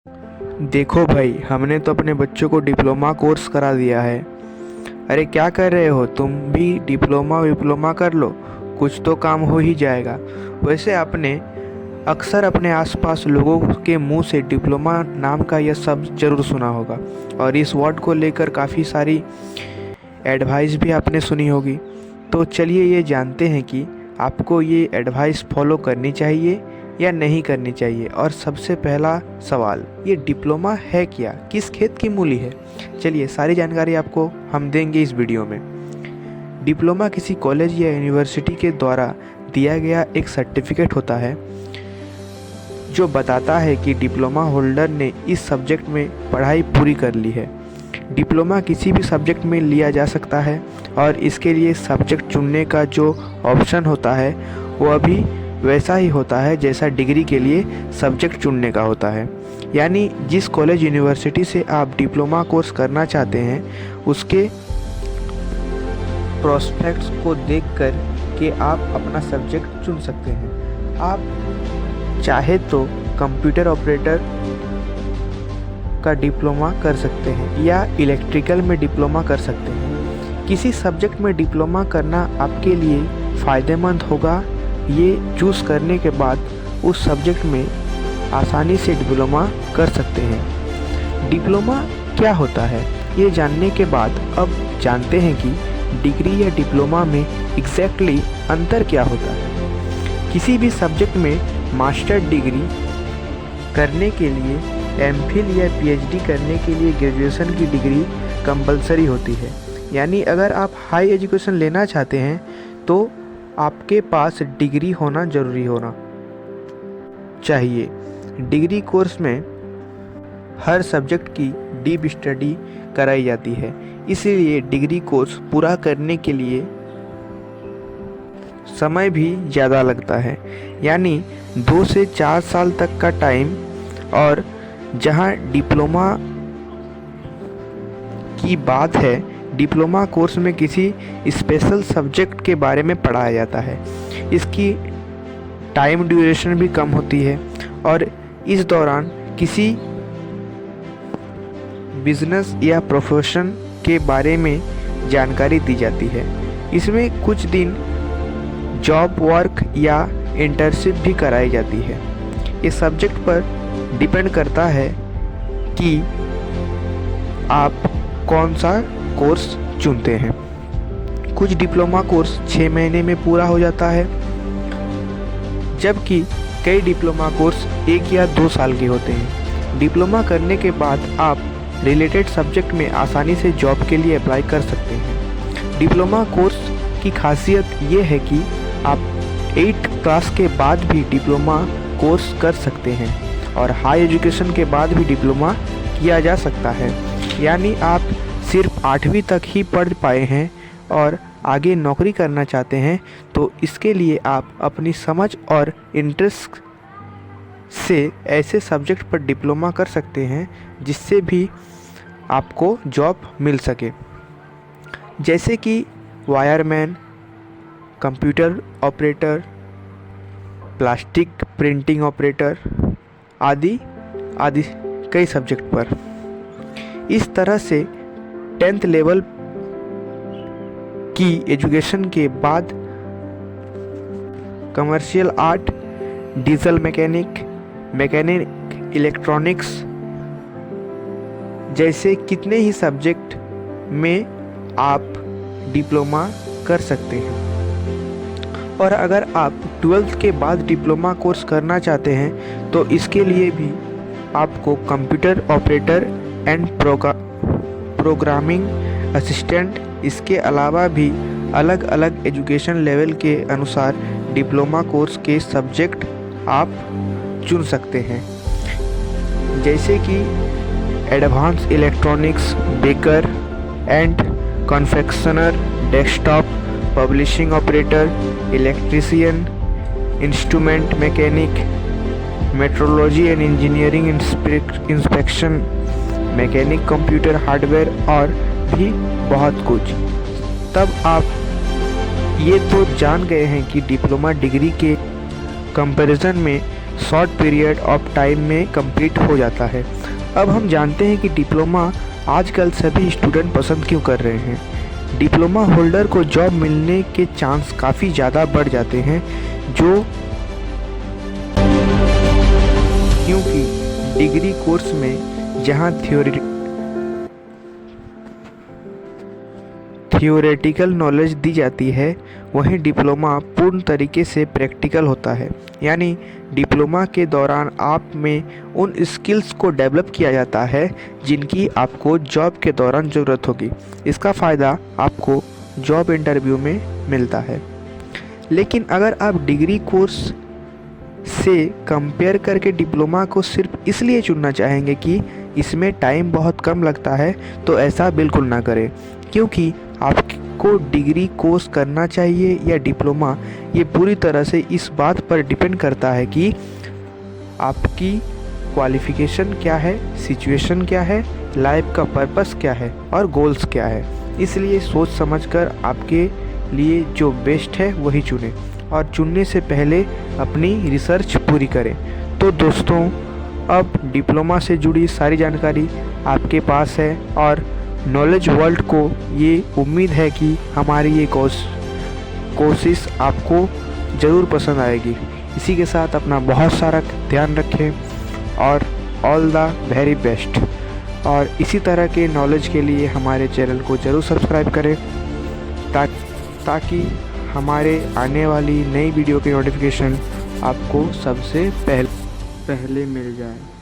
देखो भाई, हमने तो अपने बच्चों को डिप्लोमा कोर्स करा दिया है। अरे क्या कर रहे हो, तुम भी डिप्लोमा विप्लोमा कर लो, कुछ तो काम हो ही जाएगा। वैसे आपने अक्सर अपने आसपास लोगों के मुंह से डिप्लोमा नाम का यह शब्द जरूर सुना होगा, और इस वर्ड को लेकर काफ़ी सारी एडवाइस भी आपने सुनी होगी। तो चलिए ये जानते हैं कि आपको ये एडवाइस फॉलो करनी चाहिए या नहीं करनी चाहिए। और सबसे पहला सवाल, ये डिप्लोमा है क्या, किस खेत की मूली है? चलिए सारी जानकारी आपको हम देंगे इस वीडियो में। डिप्लोमा किसी कॉलेज या यूनिवर्सिटी के द्वारा दिया गया एक सर्टिफिकेट होता है जो बताता है कि डिप्लोमा होल्डर ने इस सब्जेक्ट में पढ़ाई पूरी कर ली है। डिप्लोमा किसी भी सब्जेक्ट में लिया जा सकता है और इसके लिए सब्जेक्ट चुनने का जो ऑप्शन होता है वह भी वैसा ही होता है जैसा डिग्री के लिए सब्जेक्ट चुनने का होता है। यानी जिस कॉलेज यूनिवर्सिटी से आप डिप्लोमा कोर्स करना चाहते हैं उसके प्रोस्पेक्ट्स को देखकर के आप अपना सब्जेक्ट चुन सकते हैं। आप चाहे तो कंप्यूटर ऑपरेटर का डिप्लोमा कर सकते हैं या इलेक्ट्रिकल में डिप्लोमा कर सकते हैं। किसी सब्जेक्ट में डिप्लोमा करना आपके लिए फ़ायदेमंद होगा, ये चूज़ करने के बाद उस सब्जेक्ट में आसानी से डिप्लोमा कर सकते हैं। डिप्लोमा क्या होता है, ये जानने के बाद अब जानते हैं कि डिग्री या डिप्लोमा में एग्जैक्टली अंतर क्या होता है। किसी भी सब्जेक्ट में मास्टर डिग्री करने के लिए एमफिल या पीएचडी करने के लिए ग्रेजुएशन की डिग्री कंपलसरी होती है। यानी अगर आप हाई एजुकेशन लेना चाहते हैं तो आपके पास डिग्री होना ज़रूरी होना चाहिए। डिग्री कोर्स में हर सब्जेक्ट की डीप स्टडी कराई जाती है, इसलिए डिग्री कोर्स पूरा करने के लिए समय भी ज़्यादा लगता है, यानी 2 से 4 साल तक का टाइम। और जहां डिप्लोमा की बात है, डिप्लोमा कोर्स में किसी स्पेशल सब्जेक्ट के बारे में पढ़ाया जाता है। इसकी टाइम ड्यूरेशन भी कम होती है और इस दौरान किसी बिजनेस या प्रोफेशन के बारे में जानकारी दी जाती है। इसमें कुछ दिन जॉब वर्क या इंटर्नशिप भी कराई जाती है। इस सब्जेक्ट पर डिपेंड करता है कि आप कौन सा कोर्स चुनते हैं। कुछ डिप्लोमा कोर्स 6 महीने में पूरा हो जाता है, जबकि कई डिप्लोमा कोर्स 1 या 2 साल के होते हैं। डिप्लोमा करने के बाद आप रिलेटेड सब्जेक्ट में आसानी से जॉब के लिए अप्लाई कर सकते हैं। डिप्लोमा कोर्स की खासियत ये है कि आप 8 क्लास के बाद भी डिप्लोमा कोर्स कर सकते हैं और हाई एजुकेशन के बाद भी डिप्लोमा किया जा सकता है। यानी आप सिर्फ 8वीं तक ही पढ़ पाए हैं और आगे नौकरी करना चाहते हैं तो इसके लिए आप अपनी समझ और इंटरेस्ट से ऐसे सब्जेक्ट पर डिप्लोमा कर सकते हैं जिससे भी आपको जॉब मिल सके, जैसे कि wireman, computer operator, plastic printing operator आदि आदि कई सब्जेक्ट पर। इस तरह से 10th लेवल की एजुकेशन के बाद commercial art, diesel mechanic electronics जैसे कितने ही सब्जेक्ट में आप डिप्लोमा कर सकते हैं। और अगर आप 12th के बाद डिप्लोमा कोर्स करना चाहते हैं तो इसके लिए भी आपको computer operator and programming assistant, इसके अलावा भी अलग अलग एजुकेशन लेवल के अनुसार डिप्लोमा कोर्स के सब्जेक्ट आप चुन सकते हैं, जैसे कि advance electronics, baker and confectioner, desktop publishing operator, electrician, instrument mechanic, metrology and engineering inspection, mechanic computer hardware और भी बहुत कुछ। तब आप ये तो जान गए हैं कि डिप्लोमा डिग्री के कंपैरिजन में शॉर्ट पीरियड ऑफ टाइम में कंप्लीट हो जाता है। अब हम जानते हैं कि डिप्लोमा आजकल सभी स्टूडेंट पसंद क्यों कर रहे हैं। डिप्लोमा होल्डर को जॉब मिलने के चांस काफ़ी ज़्यादा बढ़ जाते हैं, क्योंकि डिग्री कोर्स में जहां थियोरेटिकल नॉलेज दी जाती है, वहीं डिप्लोमा पूर्ण तरीके से प्रैक्टिकल होता है। यानी डिप्लोमा के दौरान आप में उन स्किल्स को डेवलप किया जाता है जिनकी आपको जॉब के दौरान ज़रूरत होगी। इसका फ़ायदा आपको जॉब इंटरव्यू में मिलता है। लेकिन अगर आप डिग्री कोर्स से कंपेयर करके डिप्लोमा को सिर्फ इसलिए चुनना चाहेंगे कि इसमें टाइम बहुत कम लगता है, तो ऐसा बिल्कुल ना करें। क्योंकि आपको डिग्री कोर्स करना चाहिए या डिप्लोमा, ये पूरी तरह से इस बात पर डिपेंड करता है कि आपकी क्वालिफ़िकेशन क्या है, सिचुएशन क्या है, लाइफ का पर्पस क्या है और गोल्स क्या है। इसलिए सोच समझकर आपके लिए जो बेस्ट है वही चुनें और चुनने से पहले अपनी रिसर्च पूरी करें। तो दोस्तों, अब डिप्लोमा से जुड़ी सारी जानकारी आपके पास है और नॉलेज वर्ल्ड को ये उम्मीद है कि हमारी ये कोशिश आपको ज़रूर पसंद आएगी। इसी के साथ अपना बहुत सारा ध्यान रखें और ऑल द वेरी बेस्ट। और इसी तरह के नॉलेज के लिए हमारे चैनल को ज़रूर सब्सक्राइब करें ताकि हमारे आने वाली नई वीडियो की नोटिफिकेशन आपको सबसे पहले मिल जाए।